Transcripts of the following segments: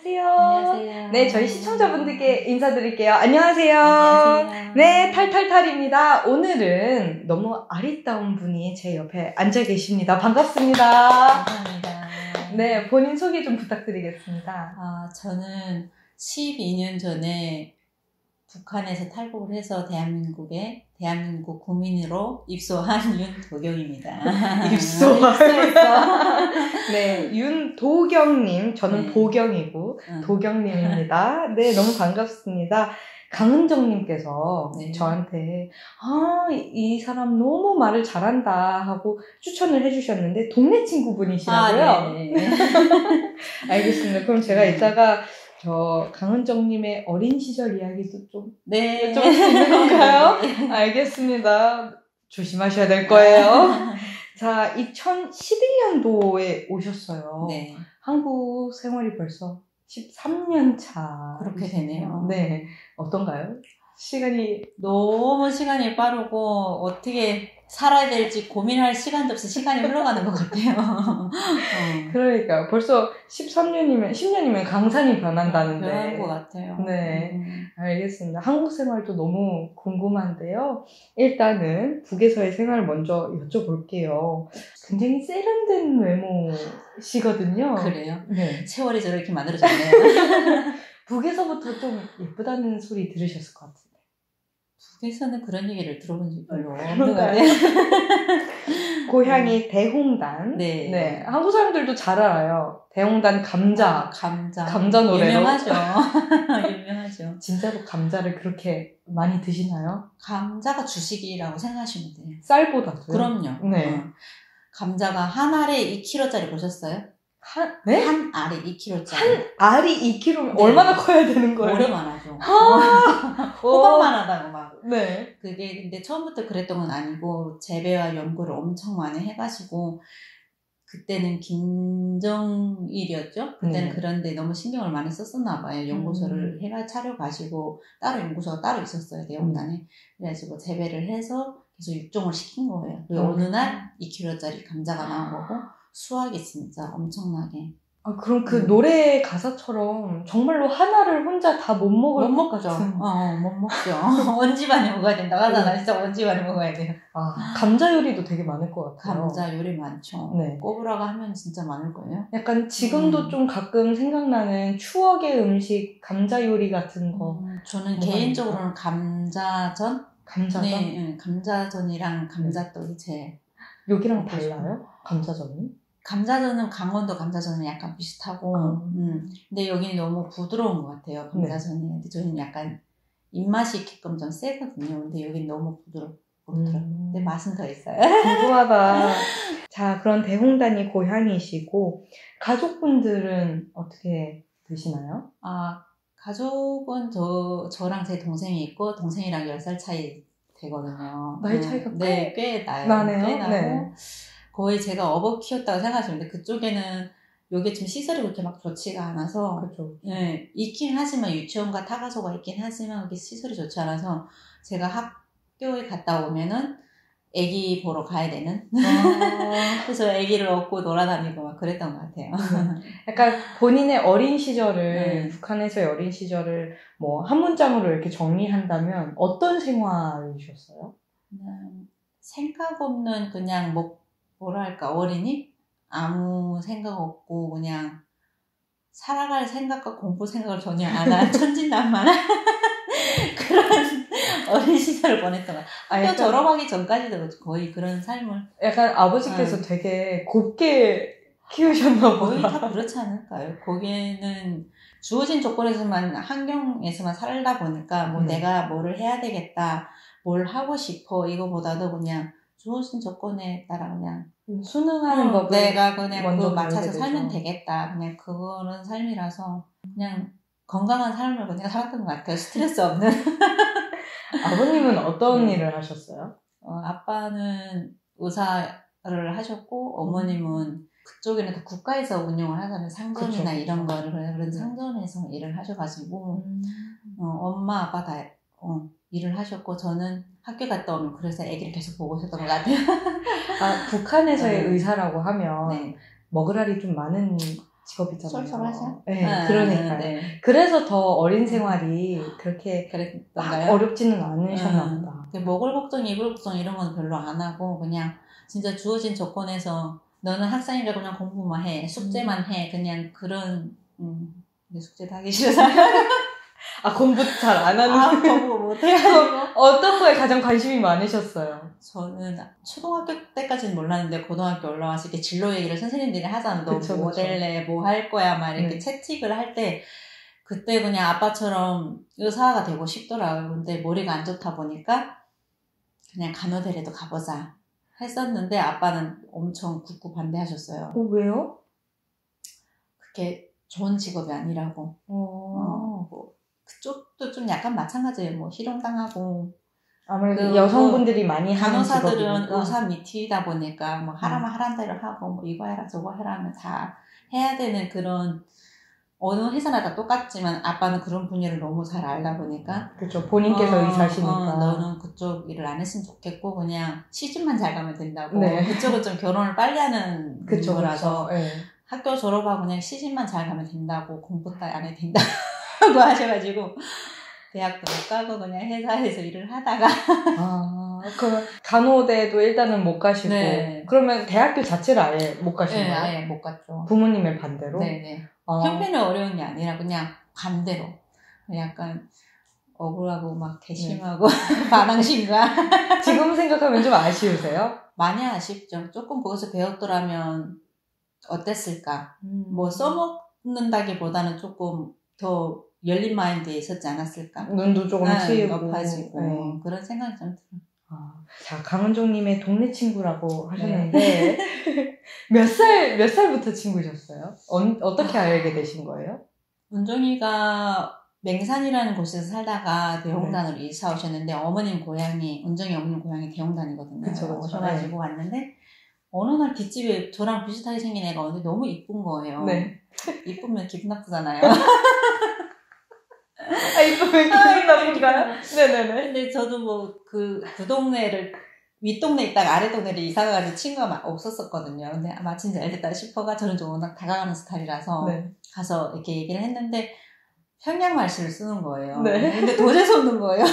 안녕하세요. 안녕하세요. 네, 저희 시청자분들께 인사드릴게요. 안녕하세요. 안녕하세요. 네, 탈탈탈입니다. 오늘은 너무 아리따운 분이 제 옆에 앉아 계십니다. 반갑습니다. 감사합니다. 네, 본인 소개 좀 부탁드리겠습니다. 저는 12년 전에 북한에서 탈북을 해서 대한민국 국민으로 입소한 윤도경입니다. 입소했어. 네, 윤도경님, 저는 네. 보경이고 도경님입니다. 네, 너무 반갑습니다. 강은정님께서 네. 저한테 이 사람 너무 말을 잘한다 하고 추천을 해주셨는데 동네 친구분이시라고요? 네. 알겠습니다. 그럼 제가 이따가 저 강은정님의 어린 시절 이야기도 좀 네. 여쭤볼 수 있는 건가요? 네. 알겠습니다. 조심하셔야 될 거예요. 자, 2011년도에 오셨어요. 네. 한국 생활이 벌써 13년 차. 그렇게 되네요. 네. 어떤가요? 너무 시간이 빠르고 어떻게 살아야 될지 고민할 시간도 없이 시간이 흘러가는 것 같아요. 그러니까 벌써 10년이면 강산이 변한다는데. 변한 것 같아요. 네. 알겠습니다. 한국 생활도 너무 궁금한데요. 일단은 북에서의 생활 먼저 여쭤볼게요. 굉장히 세련된 외모시거든요. 그래요? 네. 세월이 저렇게 만들어졌네요. 북에서부터 좀 예쁘다는 소리 들으셨을 것 같은데. 북에서는 그런 얘기를 들어본 적이 별로 없는 것 같아요. 고향이 대홍단. 네. 네. 한국 사람들도 잘 알아요. 대홍단 감자. 감자 노래로. 유명하죠. 유명하죠. 진짜로 감자를 그렇게 많이 드시나요? 감자가 주식이라고 생각하시면 돼요. 쌀보다도요? 그럼요. 네. 감자가 한 알에 2kg짜리 보셨어요? 네? 한 알에 2kg짜리. 한 알이 2kg면 네. 얼마나 커야 되는 거예요? 머리만 하죠. 호박만 하다고 막. 네. 그게 근데 처음부터 그랬던 건 아니고 재배와 연구를 엄청 많이 해가지고 그때는 김정일이었죠. 그때는 그런데 너무 신경을 많이 썼었나 봐요. 연구소를 해가 차려가시고 따로 연구소가 따로 있었어요. 대홍단에. 그래가지고 재배를 해서 계속 육종을 시킨 거예요. 그리고 어느 날 2kg짜리 감자가 나온 거고 수확이 진짜 엄청나게. 그럼 그 노래 가사처럼 정말로 하나를 혼자 다 못 먹을 못 먹죠. 못 먹죠. 원지반이 먹어야 된다고 하잖아. 진짜 원지반이 먹어야 돼요. 감자 요리도 되게 많을 것 같아요. 감자 요리 많죠. 네. 꼽으라고 하면 진짜 많을 거예요. 약간 지금도 좀 가끔 생각나는 추억의 음식, 감자 요리 같은 거. 저는 개인적으로는 감자전? 감자전? 네, 감자전이랑 감자떡이 제일. 여기랑 달라요? 감자전이? 감자전은 강원도 감자전은 약간 비슷하고, 근데 여기는 너무 부드러운 것 같아요, 감자전이. 네. 근데 저는 약간 입맛이 있게끔 좀 세거든요. 근데 여기는 너무 부드럽고 그렇더라고요. 근데 맛은 더 있어요. 궁금하다. 자, 그런 대홍단이 고향이시고, 가족분들은 어떻게 되시나요? 가족은 저랑 제 동생이 있고, 동생이랑 10살 차이 되거든요. 나이 차이가 꽤 나요. 나네요. 꽤 나고. 네. 거의 제가 업어 키웠다고 생각하시는데 그쪽에는 요게 좀 시설이 그렇게 막 좋지가 않아서 그렇죠. 네, 있긴 하지만 유치원과 타가소가 있긴 하지만 그게 시설이 좋지 않아서 제가 학교에 갔다 오면은 애기 보러 가야 되는 그래서 애기를 업고 놀아다니고 막 그랬던 것 같아요. 약간 본인의 어린 시절을 북한에서의 어린 시절을 뭐 한 문장으로 이렇게 정리한다면 어떤 생활이셨어요? 그냥 생각 없는 그냥 뭐랄까 어린이? 아무 생각 없고 그냥 살아갈 생각과 공부 생각을 전혀 안 한 천진난만한 그런 어린 시절을 보냈던 것 같아요. 학교 졸업하기 전까지도 거의 그런 삶을 약간 아버지께서 되게 곱게 키우셨나 거의 보다. 다 그렇지 않을까요? 거기에는 주어진 조건에서만 환경에서만 살다 보니까 뭐 내가 뭐를 해야 되겠다 뭘 하고 싶어 이거보다도 그냥 주어진 조건에 따라 그냥 순응하는 법을 내가 그냥 먼저 맞춰서 살면 되겠다. 그냥 그런 삶이라서 그냥 건강한 삶을 그냥 살았던 것 같아요. 스트레스 없는. 아버님은 어떤 일을 하셨어요? 아빠는 의사를 하셨고 어머님은 그쪽에는 다 국가에서 운영을 하잖아요. 상점이나 이런 거를 그런 상점에서 일을 하셔가지고 엄마 아빠 다 일을 하셨고 저는 학교 갔다 오면 그래서 아기를 계속 보고 있었던 것 같아요. 북한에서의 의사라고 하면 먹을 알이 좀 많은 직업이잖아요. 쏠쏠하죠? 네, 그러니까요. 네. 그래서 더 어린 생활이 그렇게 그랬던가요? 어렵지는 않으셨나 보다. 먹을 걱정, 입을 걱정 이런 건 별로 안 하고 그냥 진짜 주어진 조건에서 너는 학생이라 그냥 공부만 해, 숙제만 해, 그냥 그런 근데 숙제도 하기 싫어서 공부 잘 안 하는 공부 못해가지고 어떤 거에 가장 관심이 많으셨어요? 저는 초등학교 때까지는 몰랐는데 고등학교 올라와서 이렇게 진로 얘기를 선생님들이 하잖아. 너 뭐 될래? 뭐 할 거야? 막 이렇게 채찍을 할 때 그때 그냥 아빠처럼 의사가 되고 싶더라고요. 근데 머리가 안 좋다 보니까 그냥 간호대라도 가보자 했었는데 아빠는 엄청 굳고 반대하셨어요. 왜요? 그게 좋은 직업이 아니라고. 뭐 그쪽도 좀 약간 마찬가지예요. 뭐 희롱당하고 아무래도 여성분들이 많이 하는 간호사들은 직업이니까. 의사 밑이다 보니까 뭐 하라면 하란 대로 하고 뭐 이거 해라 저거 해라 하면 다 해야 되는 그런 어느 회사나 다 똑같지만 아빠는 그런 분야를 너무 잘 알다 보니까 그렇죠. 본인께서 의사시니까 너는 그쪽 일을 안 했으면 좋겠고 그냥 시집만 잘 가면 된다고. 네. 그쪽은 좀 결혼을 빨리 하는 그쵸, 거라서 그쵸. 네. 학교 졸업하고 그냥 시집만 잘 가면 된다고 공부 따위 안 해도 된다고 하셔가지고 대학도 못 가고 그냥 회사에서 일을 하다가 그 간호대도 일단은 못 가시고 네. 그러면 대학교 자체를 아예 못 가신 네, 거예요? 아예 못 갔죠. 부모님의 반대로? 네네. 형편이 어려운 게 아니라 그냥 반대로 약간 억울하고 막 괘씸하고 반항심과 지금 생각하면 좀 아쉬우세요? 많이 아쉽죠. 조금 거기서 배웠더라면 어땠을까. 뭐 써먹는다기보다는 조금 더 열린 마인드에 있었지 않았을까. 눈도 조금 트이고 높아지고 그런 생각이 좀 들어요. 자, 강은종님의 동네 친구라고 하셨는데 몇 살부터 친구셨어요? 어떻게 알게 되신 거예요? 은종이가 맹산이라는 곳에서 살다가 대홍단으로 이사 오셨는데 은종이 어머님 고향이 대홍단이거든요. 그쵸. 오셔가지고 왔는데 어느 날 뒷집에 저랑 비슷하게 생긴 애가 오는데 너무 이쁜 거예요. 네. 이쁘면 기분 나쁘잖아요. 이쁘면 기분 나쁜가요? 네네네. 근데 저도 뭐 그 동네를 윗동네 있다가 아랫동네를 이사가가지고 친구가 없었었거든요. 근데 마침 잘 됐다 싶어가 저는 좀 워낙 다가가는 스타일이라서 가서 이렇게 얘기를 했는데 평양 말씨를 쓰는 거예요. 네. 근데 더 재수없는 거예요.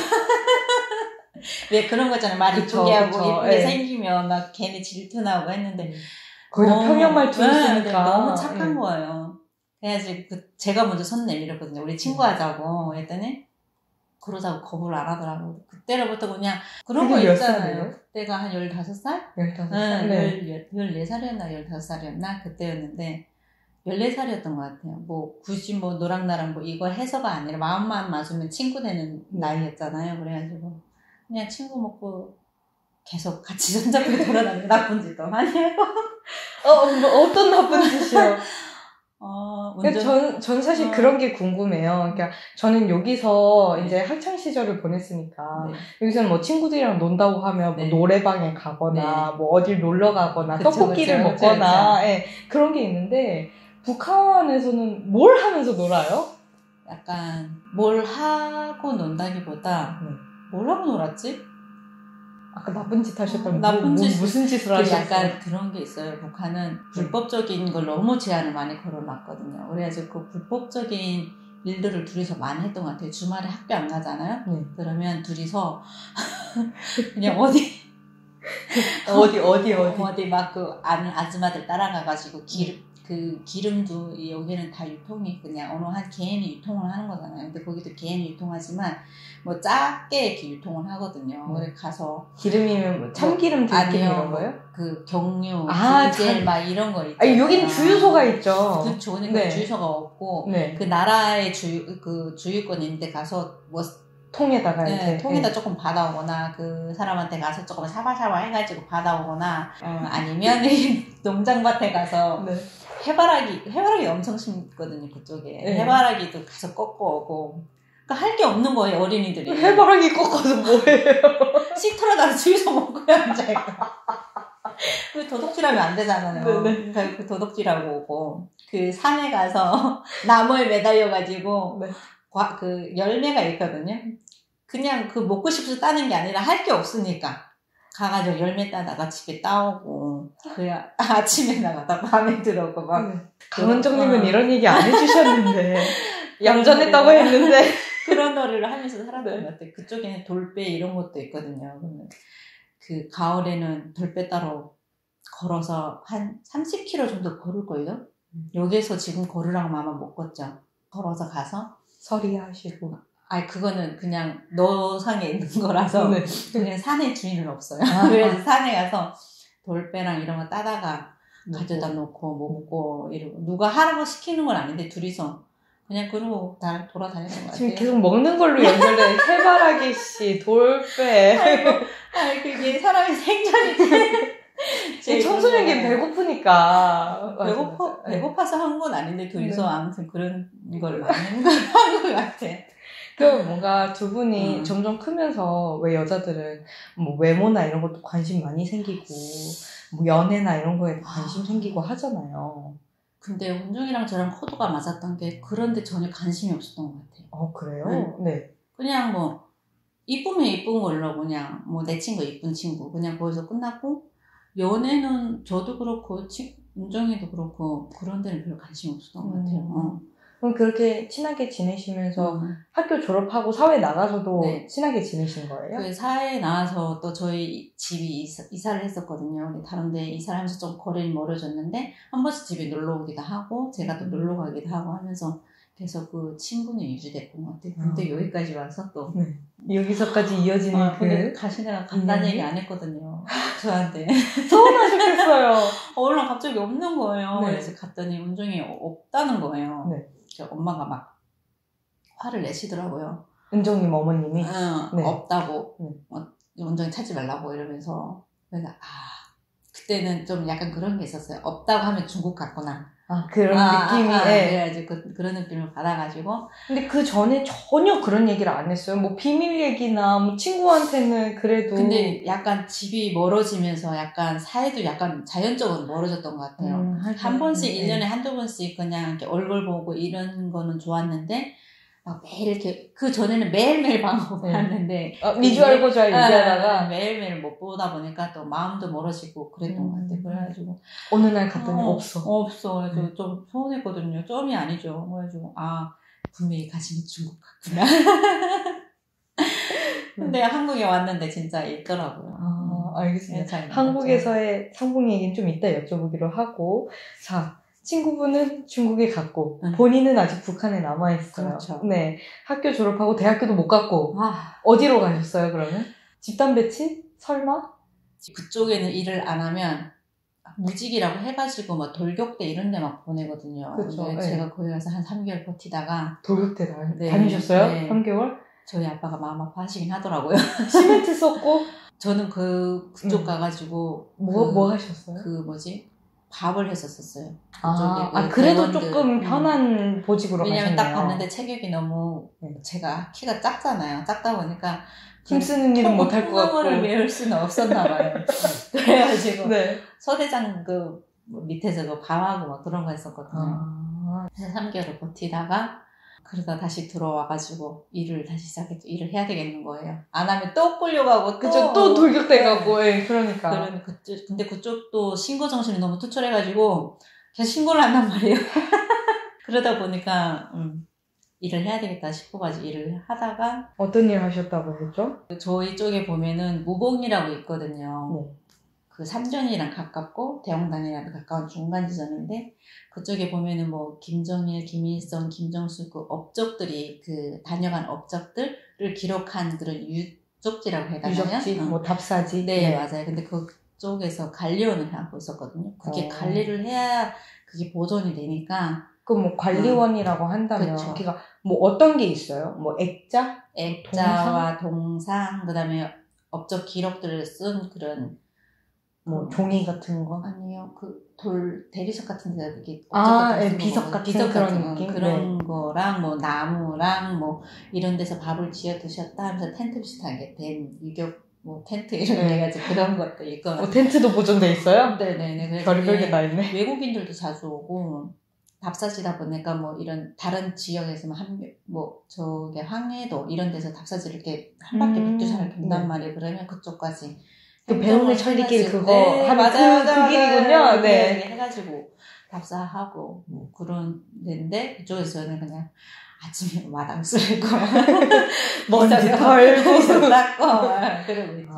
왜 그런 거 있잖아요. 말 이쁘게 하고 예쁘게 생기면 막 괜히 질투나고 했는데 거의 다 평양 말투를 쓰니까 너무 착한 거예요. 그래가지고 제가 먼저 손 내밀었거든요. 우리 친구 하자고 했더니 그러자고 거부를 안 하더라고. 그때로부터 그냥 그런 거 있잖아요. 그때가 한 15살? 15살? 네. 14살이었나 15살이었나? 그때였는데 14살이었던 것 같아요. 뭐 굳이 뭐 너랑 나랑 뭐 이거 해서가 아니라 마음만 맞으면 친구 되는 나이였잖아요. 그래가지고 그냥 친구 먹고 계속 같이 손잡고 돌아다니고 나쁜 짓도 많이 하고 어떤 나쁜 짓이요? 운전... 전 사실 그런 게 궁금해요. 그러니까 저는 여기서 이제 학창 시절을 보냈으니까 여기서는 뭐 친구들이랑 논다고 하면 뭐 노래방에 가거나 뭐 어딜 놀러 가거나 떡볶이를 먹거나 그런 게 있는데 북한에서는 뭘 하면서 놀아요? 약간 뭘 하고 논다기보다 뭘 하고 놀았지? 아까 나쁜 짓 하셨다면 무슨 짓을 하셨어요? 약간 그런 게 있어요. 북한은 불법적인 걸 너무 제한을 많이 걸어놨거든요. 그래가지고 그 불법적인 일들을 둘이서 많이 했던 것 같아요. 주말에 학교 안 가잖아요. 그러면 둘이서 그냥 어디 막 그 아는 아줌마들 따라가가지고 기름도 여기는 다 유통이 그냥 어느 한 개인이 유통을 하는 거잖아요. 근데 거기도 개인이 유통하지만 뭐 작게 이렇게 유통을 하거든요. 그래 가서 기름이면 뭐 참기름, 들기름 이런 거요? 그 경유, 디젤 막 이런 거 있죠. 여기는 주유소가 있죠. 그렇죠. 그러니까 주유소가 없고 그 나라의 주유권이 있는데 가서 뭐 통에다가 통에다 조금 받아오거나 그 사람한테 가서 조금 샤바샤바 해가지고 받아오거나 아니면 농장밭에 가서 해바라기 엄청 심거든요. 그쪽에 해바라기도 가서 꺾어 오고 그러니까 할 게 없는 거예요. 어린이들이 해바라기 꺾어서 뭐해요? 씩 털어다가 주유소 먹고요. 그 도둑질하면 안 되잖아요. 그러니까 그 도둑질하고 오고 그 산에 가서 나무에 매달려가지고 그 열매가 있거든요. 그냥 그 먹고 싶어서 따는 게 아니라 할 게 없으니까 가가지고 열매 따다가 집에 따오고 그래야 아침에 나가다 밤에 들어오고 막 강은정님은 이런 얘기 안 해주셨는데 얌전했다고 했는데 그런 놀이를 하면서 살았던 것 같아요. 그쪽에는 돌배 이런 것도 있거든요. 그 가을에는 돌배 따러 걸어서 한 30km 정도 걸을걸요? 여기에서 지금 걸으라고 아마 못 걷죠. 걸어서 가서 서리하시고. 아니 그거는 그냥 너상에 있는 거라서 네. 그냥 산에 주인은 없어요. 그래서 산에 가서 돌배랑 이런 거 따다가 가져다 놓고 먹고 이러고 누가 하라고 시키는 건 아닌데 둘이서 그냥 그러고 돌아다녔던 것 같아요. 지금 계속 먹는 걸로 연결돼. 해바라기 씨, 돌배. 아이고 그게 사람의 생존이지. 청소년기 배고프니까. 배고파서 한 건 아닌데 둘이서 아무튼 그런 걸 많이 한 것 같아. 그 뭔가 두 분이 점점 크면서 왜 여자들은 뭐 외모나 이런 것도 관심 많이 생기고 뭐 연애나 이런 거에 관심 생기고 하잖아요. 근데 운종이랑 저랑 코드가 맞았던 게 그런데 전혀 관심이 없었던 것 같아요. 그래요? 네. 그냥 뭐 이쁘면 이쁜 걸로 그냥 뭐 내 친구 이쁜 친구 그냥 거기서 끝났고 연애는 저도 그렇고 운종이도 그렇고 그런 데는 별로 관심이 없었던 것 같아요. 그럼 그렇게 친하게 지내시면서 학교 졸업하고 사회 나가서도 친하게 지내신 거예요? 그 사회에 나와서 또 저희 집이 이사를 했었거든요. 다른 데 이사를 하면서 좀 거리는 멀어졌는데 한 번씩 집에 놀러 오기도 하고 제가 또 놀러 가기도 하고 하면서 계속 그 친분이 유지됐던 것 같아요. 근데 여기까지 와서 또 여기서까지 이어지는 근데 가시다가 간다는 얘기 안 했거든요. 저한테. 서운하셨겠어요. 얼른 갑자기 없는 거예요. 네. 그래서 갔더니 운종이 없다는 거예요. 네. 엄마가 막 화를 내시더라고요. 은정님 어머님이? 없다고. 운종이 찾지 말라고 이러면서. 그래서 그때는 좀 약간 그런 게 있었어요. 없다고 하면 중국 같구나. 그런 느낌이. 그래가지고 그런 느낌을 받아가지고. 근데 그 전에 전혀 그런 얘기를 안 했어요. 뭐 비밀 얘기나 뭐 친구한테는 그래도. 근데 약간 집이 멀어지면서 약간 사이도 약간 자연적으로 멀어졌던 것 같아요. 한 번씩 1년에 한두 번씩 그냥 이렇게 얼굴 보고 이런 거는 좋았는데 막 매일 이렇게 그 전에는 매일매일 방송 봤는데 미주 알고 잘 얘기하다가 매일매일 못 보다 보니까 또 마음도 멀어지고 그랬던 것 같아요. 그래가지고 어느 날 갔더니 없어. 그래서 좀 서운했거든요. 점이 아니죠. 그래가지고 분명히 가시는 중국 같구나. 근데 한국에 왔는데 진짜 있더라고요. 알겠습니다. 한국에서의 상봉 얘기는 좀 이따 여쭤보기로 하고, 자, 친구분은 중국에 갔고, 본인은 아직 북한에 남아있어요. 그렇죠. 네. 학교 졸업하고 대학교도 못 갔고, 어디로 가셨어요, 그러면? 집단 배치? 설마? 그쪽에는 일을 안 하면, 무직이라고 해가지고 막 돌격대 이런 데 막 보내거든요. 그렇죠. 근데 제가 거기 가서 한 3개월 버티다가. 돌격대 다니셨어요? 네. 3개월? 저희 아빠가 마음 아파하시긴 하더라고요. 시멘트 썼고? 저는 그쪽 가가지고. 뭐 하셨어요? 밥을 했었어요. 그래도 조금 편한 보직으로 가셨네요. 왜냐면 딱 봤는데 체격이 너무 제가 키가 작잖아요. 작다 보니까 힘쓰는 일은 못할 것 같고 통화를 외울 수는 없었나 봐요. 그래가지고 서대장 그 밑에서 그 밥하고 막 그런 거 했었거든요. 그래서 3개월을 버티다가 그러다 다시 들어와가지고 일을 다시 시작했죠. 일을 해야 되겠는 거예요. 안 하면 또 끌려가고 또 돌격대 가고 그러니까. 근데 그쪽도 신고 정신이 너무 투철해가지고 계속 신고를 한단 말이에요. 그러다 보니까 일을 해야 되겠다 싶어가지고 일을 하다가. 어떤 일 하셨다고 그랬죠? 저희 쪽에 보면은 무봉이라고 있거든요. 그 삼전이랑 가깝고 대형단이랑 가까운 중간 지점인데 그쪽에 보면은 뭐 김정일, 김일성, 김정수 그 업적들이 그 다녀간 업적들을 기록한 그런 유적지라고 해야 되나요? 유적지, 뭐 답사지. 네, 맞아요. 근데 그쪽에서 관리원을 하고 있었거든요. 그게 관리를 해야 그게 보존이 되니까. 그럼 뭐 관리원이라고 한다면 그러니까 뭐 어떤 게 있어요? 뭐 액자와 동상 그다음에 업적 기록들을 쓴 그런 뭐 종이 같은 거? 아니요. 그 대리석 같은 데다 이렇게 비석 같은 그런 느낌? 그런 거랑 뭐 나무랑 뭐 이런 데서 밥을 지어 드셨다 하면서 텐트 비슷하게 된 유격 뭐 텐트 이런 데 가지고 그런 것도 있고. 텐트도 보존돼 있어요? 네네네. 별별 게 다 있네. 외국인들도 자주 오고 답사지다 보니까 뭐 이런 다른 지역에서 뭐 저게 황해도 이런 데서 답사지를 이렇게 한 바퀴 백두산을 돈단 말이에요. 그러면 그쪽까지 그 배움의 천리길 그거 네, 하는 맞아요, 그 길이군요. 네. 해가지고 답사하고 뭐 그런 데인데 그쪽에서는 그냥 아침에 마당 쓸고 먼지 털고 닦고 그러고 있죠.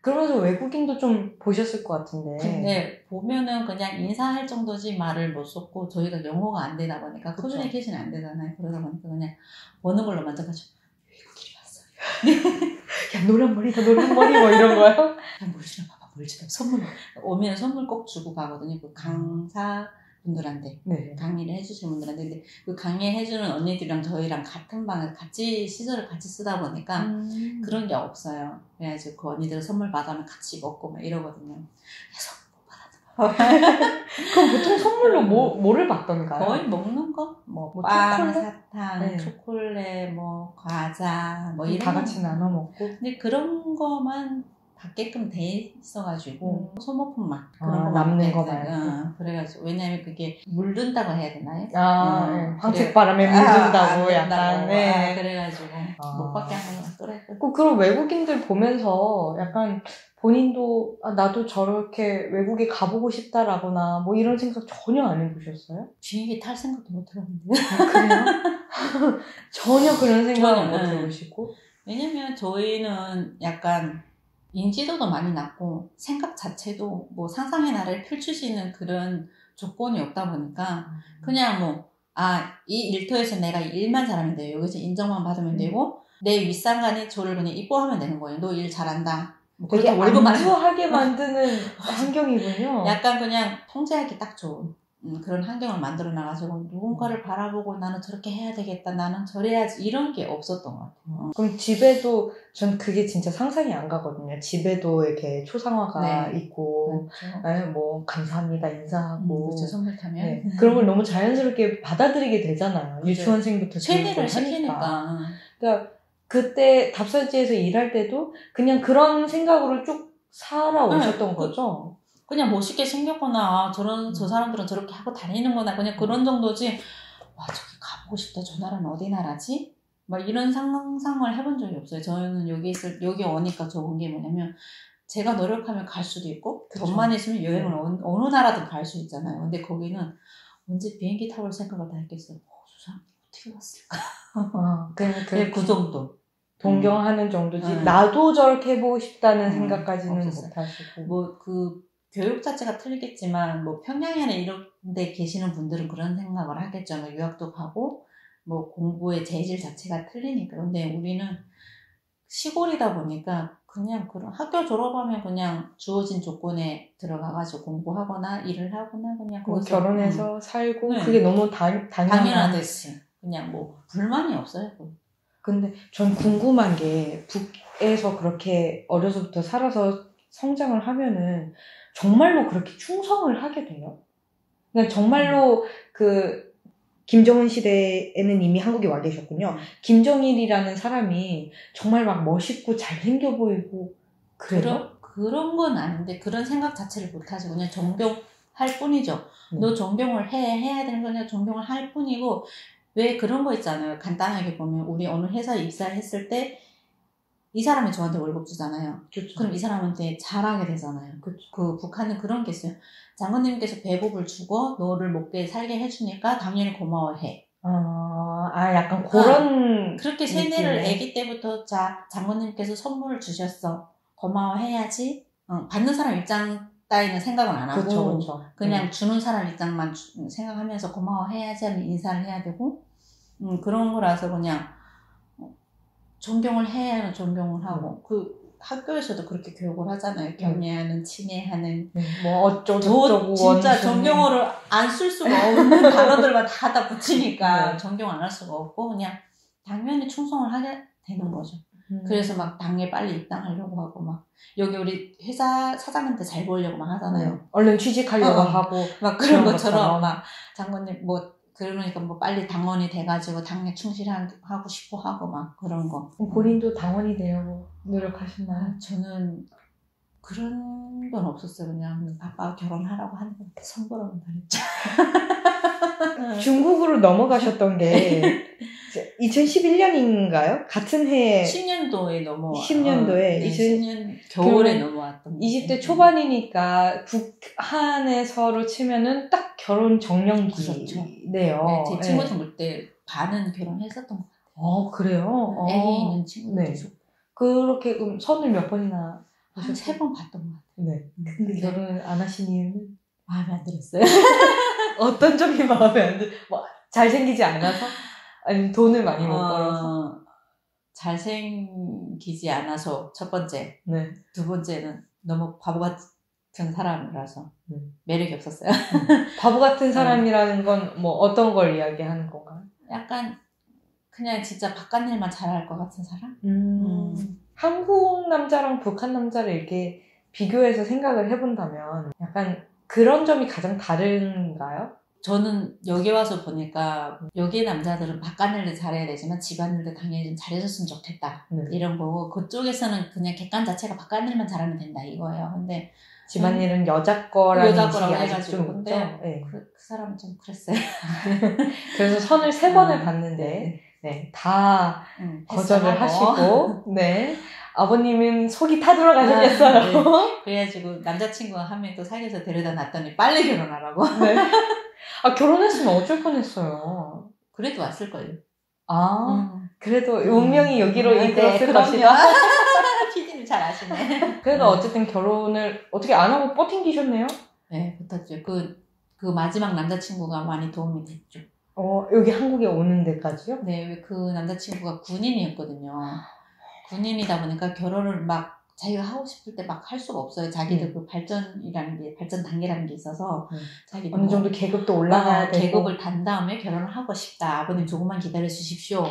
그러면서 외국인도 좀 보셨을 것 같은데. 근데 보면은 그냥 인사할 정도지 말을 못 썼고 저희가 영어가 안 되다 보니까 커뮤니케이션이 안 되잖아요. 그러다 보니까 그냥 보는 걸로 만족하죠. 외국인이 왔어요. 야 노란 머리다 노란 머리 뭐 이런 거요? 야 뭘 주나 봐봐 뭘 주나 선물 오면 선물 꼭 주고 가거든요. 그 강사 분들한테 네. 강의를 해주시는 분들한테. 근데 그 강의해주는 언니들이랑 저희랑 같은 방을 같이 시설을 같이 쓰다 보니까 그런 게 없어요. 그래가지고 그 언니들 선물 받으면 같이 먹고 막 이러거든요. 그럼 보통 선물로 뭐를 받던가요? 거의 먹는 거? 뭐 빵, 초콜릿? 사탕, 네. 초콜릿, 뭐 과자, 뭐 이런 다 같이 나눠 먹고. 근데 그런 거만 받게끔 돼 있어가지고 소모품만 그런 거 남는 거 말고. 그래가지고 왜냐면 그게 물든다고 해야 되나요? 네. 황책바람에 물든다고 약간. 네. 그래가지고 못 받게 하는 건 또래. 그럼 외국인들 보면서 약간 본인도 나도 저렇게 외국에 가보고 싶다라거나 뭐 이런 생각 전혀 안 해보셨어요? 비행기 탈 생각도 못 해봤는데. 그래요? 전혀 그런 생각은 못 해보시고? 왜냐면 저희는 약간 인지도도 많이 낮고 생각 자체도 뭐 상상의 나래를 펼칠 수 있는 그런 조건이 없다 보니까 그냥 뭐 이 일터에서 내가 일만 잘하면 돼요. 여기서 인정만 받으면 되고 내 윗상관이 저를 그냥 이뻐하면 되는 거예요. 너 일 잘한다. 뭐 되게 안주하게 만드는 환경이군요. 약간 그냥 통제하기 딱 좋은 그런 환경을 만들어 나가지고 누군가를 바라보고 나는 저렇게 해야 되겠다, 나는 저래야지 이런 게 없었던 것 같아요. 그럼 집에도 전 그게 진짜 상상이 안 가거든요. 집에도 이렇게 초상화가 있고, 그렇죠. 뭐 감사합니다 인사하고, 그렇죠. 선물 타면 네. 그런 걸 너무 자연스럽게 받아들이게 되잖아요. 그렇죠. 유치원생부터 체계를 시키니까. 그러니까 그때 답사지에서 일할 때도 그냥 그런 생각으로 쭉 살아오셨던 거죠. 그냥 멋있게 생겼거나 저 사람들은 저렇게 하고 다니는구나 그냥 그런 정도지. 와 저기 가보고 싶다. 저 나라는 어디 나라지? 막 이런 상상을 해본 적이 없어요. 저는 여기 오니까 좋은 게 뭐냐면 제가 노력하면 갈 수도 있고 그렇죠. 돈만 있으면 여행을 어느 나라든 갈 수 있잖아요. 근데 거기는 언제 비행기 타볼 생각을 다 했겠어요. 저 사람 어떻게 왔을까? 그냥 그 정도. 동경하는 정도지. 나도 저렇게 해보고 싶다는 생각까지는 못하시고. 뭐 교육 자체가 틀리겠지만 뭐 평양이나 이런 데 계시는 분들은 그런 생각을 하겠죠. 뭐 유학도 가고 뭐 공부의 재질 자체가 틀리니까. 근데 우리는 시골이다 보니까 그냥 그런 학교 졸업하면 그냥 주어진 조건에 들어가가지고 공부하거나 일을 하거나 그냥 뭐 결혼해서 살고 그게 너무 당연하듯이 그냥 뭐 불만이 없어요. 근데 전 궁금한 게 북에서 그렇게 어려서부터 살아서 성장을 하면은 정말로 그렇게 충성을 하게 돼요? 그냥 정말로 김정은 시대에는 이미 한국에 와 계셨군요. 김정일이라는 사람이 정말 막 멋있고 잘생겨 보이고 그래요? 그런 건 아닌데 그런 생각 자체를 못 하시고 그냥 존경할 뿐이죠. 너 존경을 해야 되는 거냐 존경을 할 뿐이고 왜 그런 거 있잖아요. 간단하게 보면 우리 어느 회사에 입사했을 때 이 사람이 저한테 월급 주잖아요. 그렇죠. 그럼 이 사람한테 잘하게 되잖아요. 그렇죠. 북한은 그런 게 있어요. 장관님께서 배급을 주고 너를 먹게 살게 해주니까 당연히 고마워해. 약간 그런 그렇게 세뇌를 아기 때부터 장관님께서 선물을 주셨어. 고마워해야지. 받는 사람 입장 따위는 생각은 안 하고 그렇죠. 그냥 주는 사람 입장만 생각하면서 고마워해야지 하면 인사를 해야 되고 그런 거라서 그냥 존경을 해야 하는 존경을 하고 학교에서도 그렇게 교육을 하잖아요. 경례하는, 친애하는 뭐 어쩌고 진짜 존경어를 안 쓸 수가 없는 단어들만 다 붙이니까 존경 안 할 수가 없고 그냥 당연히 충성을 하게 되는 거죠. 그래서 막 당에 빨리 입당하려고 하고 막 여기 우리 회사 사장한테 잘 보이려고 막 하잖아요. 얼른 취직하려고 하고 막 그런 것처럼 막 장관님 뭐 그러니까 뭐 빨리 당원이 돼가지고 당에 충실하고 싶어 하고 막 그런 거. 본인도 당원이 되려고 노력하셨나요? 저는 그런 건 없었어요. 그냥 아빠가 결혼하라고 하는 건 선보라고 다녔죠. 중국으로 넘어가셨던 게 2011년인가요? 같은 해에 10년도에 넘어와. 10년도에 10년 겨울에 넘어왔던 20대 초반이니까 북한에서로 치면은 딱 결혼 정년기네요. 그렇죠. 네, 제 친구들 그때 반은 결혼했었던 것 같아요. 그래요? 애기 있는 친구들 네. 그렇게 선을 몇 번이나 한 3번 봤던 것 같아요. 네. 근데 결혼을 안 하신 이유는? 마음에 안 들었어요. 어떤 점이 마음에 안 들? 뭐 잘생기지 않아서? 아니면 돈을 많이 못 벌어서? 잘생기지 않아서 첫 번째. 네. 두 번째는 너무 바보 같은 사람이라서 매력이 없었어요. 바보 같은 사람이라는 건 뭐 어떤 걸 이야기하는 건가요? 약간 그냥 진짜 바깥 일만 잘할 것 같은 사람? 한국 남자랑 북한 남자를 이렇게 비교해서 생각을 해본다면 약간 그런 점이 가장 다른가요? 저는 여기 와서 보니까 여기 남자들은 바깥일도 잘해야 되지만 집안일도 당연히 좀 잘해줬으면 좋겠다. 이런 거고 그쪽에서는 그냥 객관 자체가 바깥일만 잘하면 된다 이거예요. 근데 집안일은 여자 거라는 거라고 해가지고 근데 네. 그 사람은 좀 그랬어요. 그래서 선을 3번을 봤는데 네, 다 거절을 하시고 네. 아버님은 속이 타들어가셨겠어요. 네. 그래가지고 남자친구가 한 명 또 사귀어서 데려다 놨더니 빨리 결혼하라고. 네. 결혼했으면 어쩔 뻔했어요. 그래도 왔을걸요. 그래도 운명이 여기로 이끌었을 것이다. PD님 잘 아시네. 그래도 어쨌든 결혼을 어떻게 안 하고 버팅기셨네요? 네, 버텼죠. 그 마지막 남자친구가 많이 도움이 됐죠. 여기 한국에 오는 데까지요? 네, 그 남자친구가 군인이었거든요. 군인이다 보니까 결혼을 막 자기가 하고 싶을 때 막 할 수가 없어요. 자기들 그 발전 단계라는 게 있어서 자기도 어느 정도 계급도 올라가야 되고 계급을 단 다음에 결혼을 하고 싶다. 아버님 조금만 기다려 주십시오.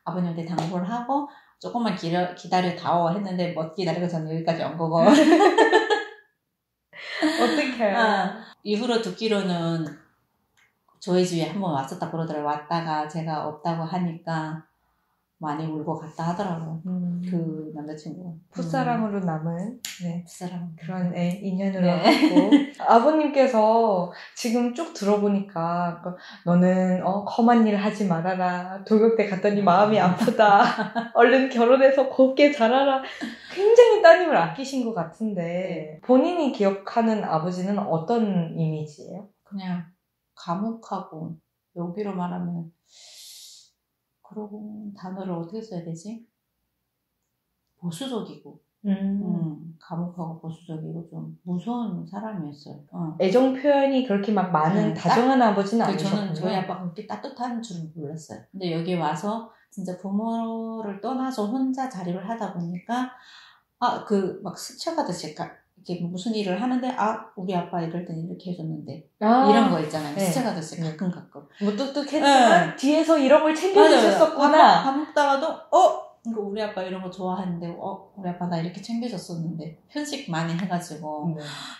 아버님한테 당부를 하고 조금만 기다려 다오 했는데 못 기다리고 저는 여기까지 온 거고. 어떡해요. 이후로 듣기로는 저희 집에 한번 왔었다 그러더라고요. 왔다가 제가 없다고 하니까 많이 울고 갔다 하더라고요. 그 남자친구가. 풋사랑으로 남은 풋사랑 그런 인연으로 하고 아버님께서 지금 쭉 들어보니까 너는 험한 일 하지 말아라. 도격대 갔더니 마음이 아프다. 얼른 결혼해서 곱게 자라라. 굉장히 따님을 아끼신 것 같은데 본인이 기억하는 아버지는 어떤 이미지예요? 그냥 과묵하고 여기로 말하면 그러고 단어를 어떻게 써야 되지? 보수적이고 과묵하고 보수적이고 좀 무서운 사람이었어요. 애정 표현이 그렇게 막 많은 다정한 아버지는 아니셨군요. 저는 저희 아빠가 그렇게 따뜻한 줄은 몰랐어요. 근데 여기 와서 진짜 부모를 떠나서 혼자 자립을 하다 보니까 막 스쳐가듯이 이렇게 무슨 일을 하는데 우리 아빠 이럴 땐 이렇게 해줬는데 이런 거 있잖아요. 스쳐가듯이 가끔 무뚝뚝했지만 뒤에서 이런 걸 챙겨주셨었구나. 밥 먹다가도 이거 우리 아빠 이런 거 좋아하는데 우리 아빠 나 이렇게 챙겨줬었는데 편식 많이 해가지고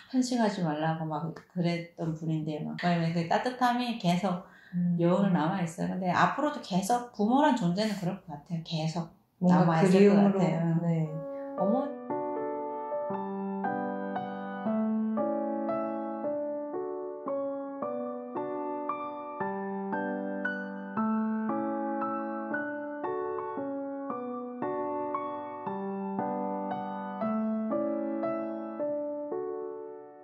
편식하지 말라고 막 그랬던 분인데 막 그 따뜻함이 계속 여운을 남아있어요. 근데 앞으로도 계속 부모란 존재는 그럴 것 같아요. 계속 남아있을 것 같아요. 어머